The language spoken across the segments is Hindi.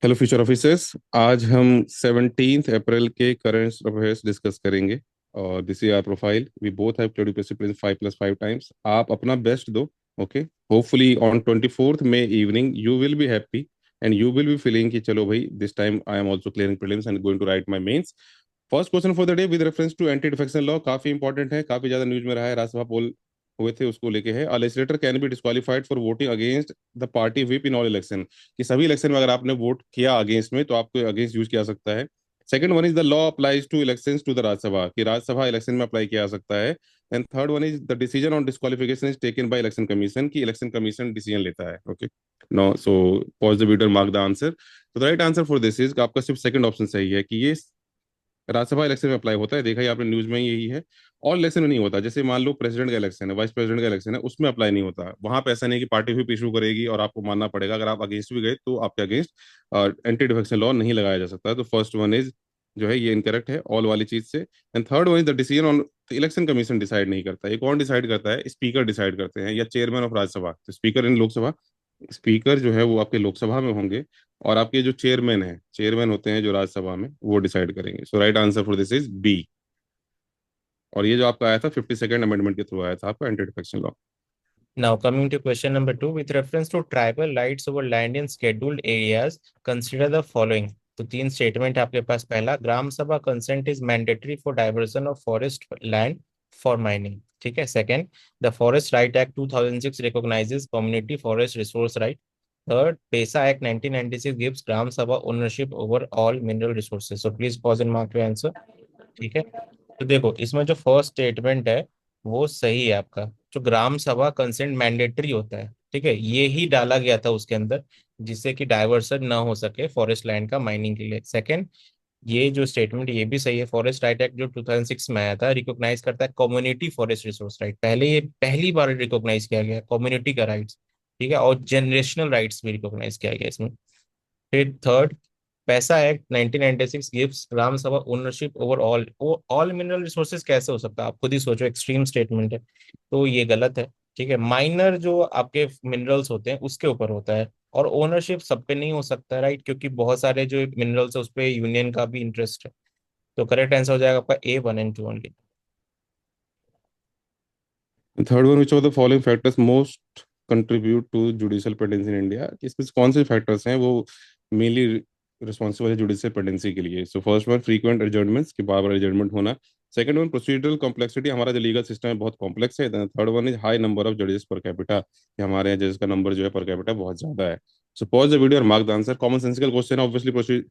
Hello future officers. आज हम 17 अप्रैल के करंट अफेयर्स डिस्कस करेंगे। और this is our profile. We both have credit discipline 5+5 times. आप अपना बेस्ट दो। Okay. Hopefully on 24th May evening you will be happy and you will be feeling कि चलो भाई, this time I am also clearing prelims and going to write my mains. First question for the day with reference to anti defection law, काफी इंपॉर्टेंट है, काफी ज्यादा न्यूज में रहा है, राज्यसभा पोल हुए थे, उसको लेके है। अ legislator can be disqualified for voting against the party whip in all election. कि सभी इलेक्शन में अगर आपने वोट किया अगेंस्ट में तो आपको अगेंस्ट यूज किया जा सकता है। Second one is the law applies to elections to the Rajya Sabha, कि राज्यसभा इलेक्शन में अप्लाई किया जा सकता है। And third one is the decision on disqualification is taken by election commission, की इलेक्शन कमीशन डिसीजन लेता है। Okay. No, so pause the video, mark the answer. तो the right answer for this is, आपका सिर्फ सेकंड ऑप्शन सही है कि ये राज्यसभा इलेक्शन में अप्लाई होता है। देखा ही आपने न्यूज में, यही है। और इलेक्शन में नहीं होता। जैसे मान लो प्रेसिडेंट का इलेक्शन है, वाइस प्रेसिडेंट का इलेक्शन है, उसमें अप्लाई नहीं होता। वहां पे ऐसा नहीं कि पार्टी भी इशू करेगी और आपको मानना पड़ेगा। अगर आप अगेंस्ट भी गए तो आपके अगेंस्ट एंटी डिफेक्शन लॉ नहीं लगाया जा सकता है। तो फर्स्ट वन इज जो है ये इनकरेक्ट है ऑल वाली चीज से। And third one is the decision on election commission decide नहीं करता। ये कौन डिसाइड करता है? स्पीकर डिसाइड करते हैं, या चेयरमैन ऑफ राज्यसभा। तो स्पीकर इन लोकसभा, स्पीकर जो है वो आपके लोकसभा में होंगे। और आपके जो चेयरमैन है, चेयरमैन होते हैं जो राज्यसभा में, वो डिसाइड करेंगे। So right answer for this is B. और ये जो आपका आया था 52nd अमेंडमेंट के थ्रू आया था आपका anti defection law. Now, coming to question number two, with reference to tribal rights over land in scheduled areas, consider the following. तो तीन स्टेटमेंट आपके पास। पहला, gram sabha consent is mandatory for diversion of forest land for mining. ठीक है। Second, the forest right act 2006 recognizes community forest resource right. Third, PESA act 1996 gives gram sabha ownership over all mineral resources. So please pause and mark your answer. ठीक है। तो देखो, इसमें जो फर्स्ट स्टेटमेंट है वो सही है आपका। जो ग्राम सभा कंसेंट मैंडेटरी होता है, ठीक है, ये ही डाला गया था उसके अंदर, जिससे कि डाइवर्सन ना हो सके फॉरेस्ट लैंड का माइनिंग के लिए। सेकंड, ये जो स्टेटमेंट ये भी सही है। फॉरेस्ट राइट एक्ट जो 2006 में आया था रिकॉग्नाइज करता है कम्युनिटी फॉरेस्ट रिसोर्स राइट। पहले ये पहली बार रिकॉग्नाइज किया गया कम्युनिटी का राइट्स। ठीक है। और जनरेशनल राइट्स भी रिकॉग्नाइज किया गया इसमें। फिर थर्ड, पैसा act 1996 gives gram sabha ownership over all mineral resources. कैसे हो सकता है? आप खुद ही सोचो, एक्सट्रीम स्टेटमेंट है, तो ये गलत है। ठीक है। माइनर जो आपके मिनरल्स होते हैं उसके ऊपर होता है, और ओनरशिप सब पे नहीं हो सकता, राइट, क्योंकि बहुत सारे जो मिनरल्स है उस पे यूनियन का भी इंटरेस्ट है। तो करेक्ट आंसर हो जाएगा आपका A1 and 2 only. Third one, which of the following factors most contribute to judicial pendency in India? इसमें कौन से फैक्टर्स हैं वो मेनली रिस्पॉन्सिबल है जुडिशियल पेंडेंसी के लिए? So first one, frequent adjournments, की बार बार एडजर्नमेंट होना। सेकंड वन, प्रोसीजरल कॉम्प्लेक्सिटी, हमारा जो लीगल सिस्टम है बहुत कॉम्प्लेक्स है। Third one is high number of जजेस पर कैपिटा, कि हमारे यहाँ जजेस का नंबर जो है पर कैपिटा बहुत ज्यादा है। सो पॉज द वीडियो और mark the answer. Common sensical question है ऑब्वियसली।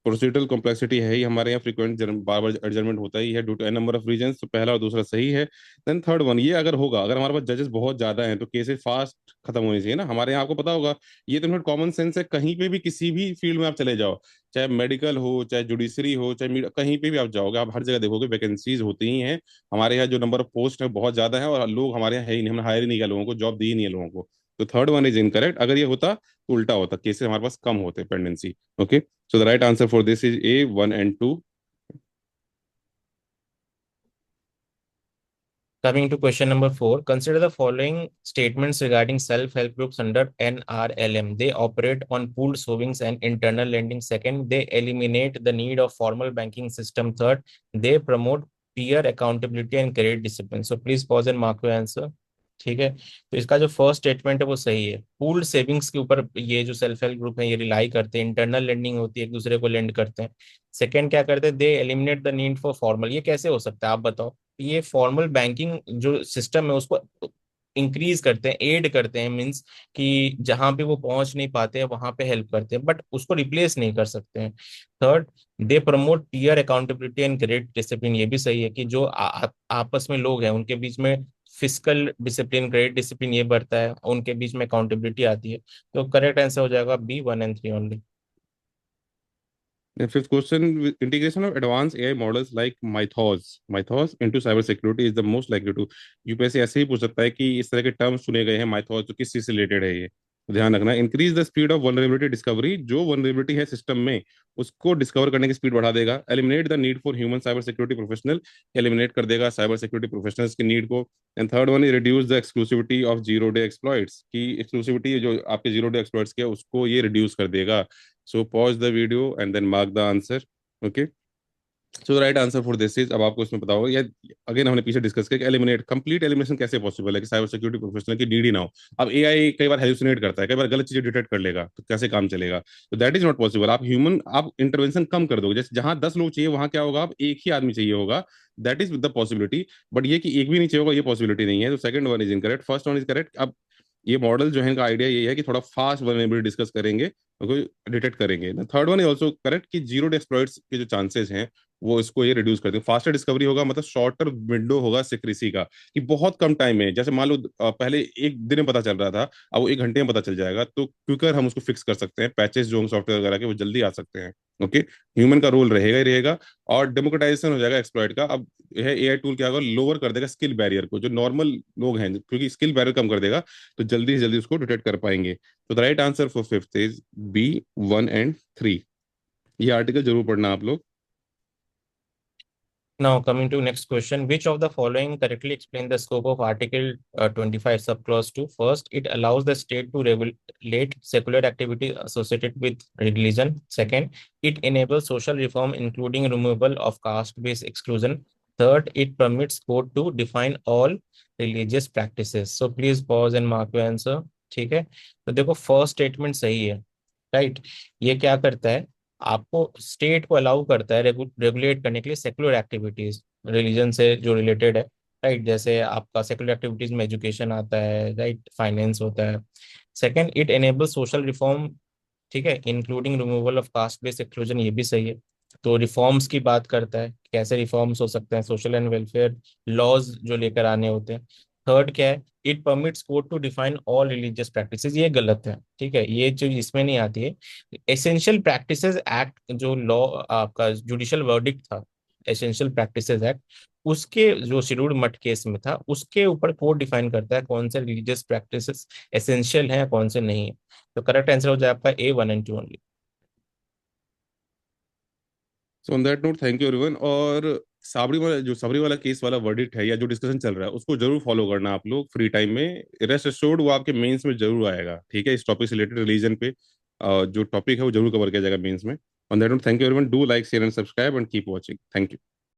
प्रोसीजरल कॉम्प्लेक्सिटी है ही हमारे यहाँ, फ्रीक्वेंट बार बार एडजर्नमेंट होता ही है due to an number of reason. तो पहला और दूसरा सही है। देन थर्ड वन, ये अगर होगा, अगर हमारे पास जजेस बहुत ज्यादा हैं तो केसेस फास्ट खत्म होनी चाहिए ना हमारे यहाँ, आपको पता होगा। ये तो कॉमन सेंस है, कहीं पे भी किसी भी फील्ड में आप चले जाओ, चाहे मेडिकल हो, चाहे जुडिशरी हो, चाहे कहीं पे भी आप जाओगे, आप हर जगह देखोगे वैकेंसीज होती ही हैं। हमारे यहाँ जो नंबर ऑफ पोस्ट है बहुत ज्यादा है, और लोग हमारे यहाँ है ही नहीं, हमने हायर ही नहीं किया लोगों को, जॉब दी ही नहीं है लोगों को। तो थर्ड वन इज इनकरेक्ट। अगर ये होता तो उल्टा होता, केसेस हमारे पास कम होते pendency. Okay. So the right answer for this is A1 and 2। Coming to question number four, consider the following statements regarding self-help groups under NRLM. They operate on pooled savings and internal lending. Second, they eliminate the need of formal banking system. Third, they promote peer accountability and credit discipline. So please pause and mark your answer. ठीक है। तो इसका जो फर्स्ट स्टेटमेंट है वो सही है। पूल्ड सेविंग्स के ऊपर ये जो सेल्फ हेल्प ग्रुप है ये रिलाई करते हैं, इंटरनल लेंडिंग होती है, एक दूसरे को लेंड करते हैं। सेकंड क्या करते हैं? They eliminate the need for formal. ये कैसे हो सकता है आप बताओ? ये फॉर्मल बैंकिंग जो सिस्टम है उसको इंक्रीज करते हैं, एड करते हैं, मींस कि जहां पे वो पहुंच नहीं पाते हैं वहां पे हेल्प करते हैं, बट उसको रिप्लेस नहीं कर सकते हैं। Third, they promote peer accountability and credit discipline. ये भी सही है कि जो आपस में लोग हैं उनके बीच में फिजिकल डिसिप्लिन, क्रेडिट डिसिप्लिन ये बढ़ता है, उनके बीच में अकाउंटेबिलिटी आती है। तो करेक्ट आंसर हो जाएगा B1 and 3 only. Then fifth question, integration of advanced AI models like Mythos into cyber security is the most likely to। UPSC ऐसे ही पूछ सकता है कि इस तरह के टर्म्स चुने गए हैं माइथॉस, तो किस चीज से रिलेटेड है ये? तो ध्यान रखना, increase the speed of vulnerability discovery, जो वनरेबिलिटी है सिस्टम में उसको डिस्कवर करने की स्पीड बढ़ा देगा। Eliminate the need for human cyber security professional, eliminate कर देगा साइबर सिक्योरिटी प्रोफेशनल्स की नीड को। And third one is reduce the exclusivity of zero day exploits, की एक्सक्लूसिविटी जो आपके जीरो डे एक्सप्लॉइट्स के उसको ये रिड्यूस कर देगा। So pause the video and then mark the answer. Okay. So right answer for this is, अब आपको इसमें पता होगा या अगेन हमने पीछे डिस्कस किया कि एलिमिनेट कंप्लीट एलिमिनेशन कैसे पॉसिबल है कि साइबर सिक्योरिटी प्रोफेशनल की नीड ही ना हो। अब एआई कई बार हेलुसिनेट करता है, कई बार गलत चीजें डिटेक्ट कर लेगा, तो कैसे काम चलेगा? तो दैट इज नॉट पॉसिबल। आप इंटरवेंशन कम कर दोगे, जैसे जहां 10 लोग चाहिए वहां क्या होगा, अब एक ही आदमी चाहिए होगा। That is the possibility. But ये कि एक भी नहीं चाहिए होगा, ये पॉसिबिलिटी नहीं है। तो second one is incorrect, first one is correct. अब ये मॉडल जो है इनका आइडिया ये है कि थोड़ा फास्ट वल्नरेबिलिटी डिस्कस करेंगे, डिटेक्ट करेंगे। Third one is also correct कि जीरो डे एक्सप्लॉइट्स के जो चांसेस हैं वो इसको ये रिड्यूस करते हैं। फास्टर डिस्कवरी होगा मतलब शॉर्टर विंडो होगा सिक्रेसी का, कि बहुत कम टाइम में, जैसे मान लो पहले एक दिन में पता चल रहा था, अब वो 1 घंटे में पता चल जाएगा। तो क्विकर हम उसको फिक्स कर सकते हैं, पैचेस जो हम सॉफ्टवेयर वगैरह के वो जल्दी आ सकते हैं। ओके। ह्यूमन का रोल रहेगा ही रहेगा। और डेमोक्रेटाइजेशन हो जाएगा एक्सप्लॉइट का। अब यह एआई टूल क्या होगा, लोअर कर देगा स्किल बैरियर को, जो नॉर्मल लोग हैं, क्योंकि स्किल बैरियर कम कर देगा, तो जल्दी से जल्दी उसको डिटेक्ट कर पाएंगे। तो the right answer for fifth is B, 1 and 3। ये आर्टिकल जरूर पढ़ना आप लोग। Now, coming to next question, which of the following correctly explain the scope of Article 25 subclause 2? First, it allows the state to regulate secular activity associated with religion. Second, it enables social reform, including removal of caste-based exclusion. Third, it permits court to define all religious practices. So please pause and mark your answer. ठीक है, तो देखो फर्स्ट स्टेटमेंट सही है, राइट। ये क्या करता है, आपको स्टेट को अलाउ करता है रेगुलेट करने के लिए सेकुलर एक्टिविटीज रिलीजन से जो रिलेटेड है, राइट। जैसे आपका सेकुलर एक्टिविटीज में एजुकेशन आता है, राइट, फाइनेंस होता है। Second, it enable social reform, ठीक है, including removal of caste based exclusion, ये भी सही है। तो रिफॉर्म्स की बात करता है, कैसे रिफॉर्म्स हो सकते हैं, सोशल एंड वेलफेयर लॉज जो लेकर आने होते हैं। थर्ड क्या है, it permits court to define all religious practices, ये गलत है, ठीक है, ये चीज इसमें नहीं आती है। एसेंशियल प्रैक्टिसेस एक्ट जो लॉ आपका जुडिशियल वर्डिक्ट था, एसेंशियल प्रैक्टिसेस एक्ट, उसके जो शेड्यूल्ड मट केस में था, उसके ऊपर कोर्ट डिफाइन करता है कौन से रिलीजियस प्रैक्टिसेस एसेंशियल हैं कौन से नहीं है। तो करेक्ट आंसर हो जाए आपका ए, 1 and 2 only. So on that note thank you everyone. और सबरी वाला केस वाला वर्डिक्ट है या जो डिस्कशन चल रहा है उसको जरूर फॉलो करना आप लोग फ्री टाइम में। रेस्ट एश्योर्ड वो आपके मेंस में जरूर आएगा, ठीक है? इस टॉपिक से रिलेटेड रिलीजन पे जो टॉपिक है वो जरूर कवर किया जाएगा मेंस में। On that note thank you everyone, do like share and subscribe and keep watching. Thank you.